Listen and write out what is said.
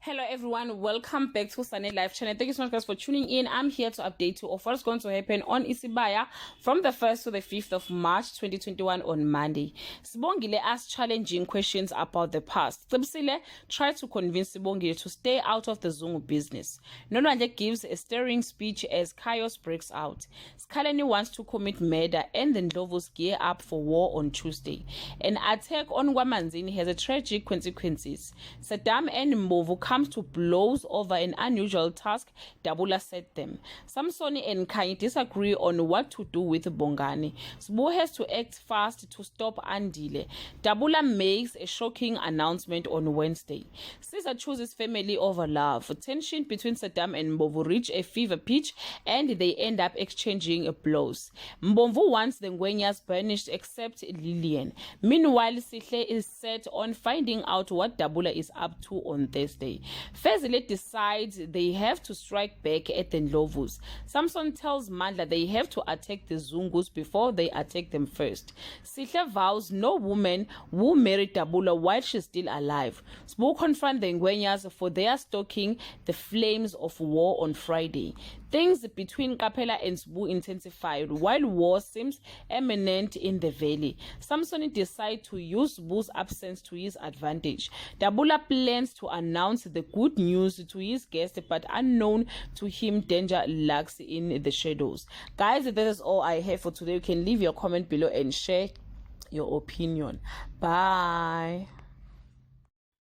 Hello everyone, welcome back to Sunny Live channel. Thank you so much guys for tuning in. I'm here to update you of what's going to happen on Isibaya from the 1st to the 5th of March 2021 on Monday. Sibongile asked challenging questions about the past. Sibsile tried to convince Sibongile to stay out of the Zungu business. Nonwanje gives a stirring speech as chaos breaks out. Skaleni wants to commit murder and the Ndlovus gear up for war on Tuesday. An attack on Wamanzini has a tragic consequences. Saddam and Mbovu comes to blows over an unusual task Dabula set them. Samsoni and Kanye disagree on what to do with Bongani. Sbu has to act fast to stop Andile. Dabula makes a shocking announcement on Wednesday. Caesar chooses family over love. Tension between Saddam and Mbovu reach a fever pitch and they end up exchanging blows. Mbovu wants the Ngwenyas banished except Lillian. Meanwhile, Sihle is set on finding out what Dabula is up to on Thursday. Fezile decides they have to strike back at the Ndlovus. Samson tells Mandla they have to attack the Zungus before they attack them first. Sihle vows no woman will marry Dabula while she's still alive. Sbu confront the Ngwenyas for their stoking the flames of war on Friday. Things between Kapela and Sbu intensified while war seems imminent in the valley. Samson decides to use Sbu's absence to his advantage. Dabula plans to announce the good news to his guest, but unknown to him, danger lurks in the shadows. Guys, that is all I have for today. You can leave your comment below and share your opinion. Bye.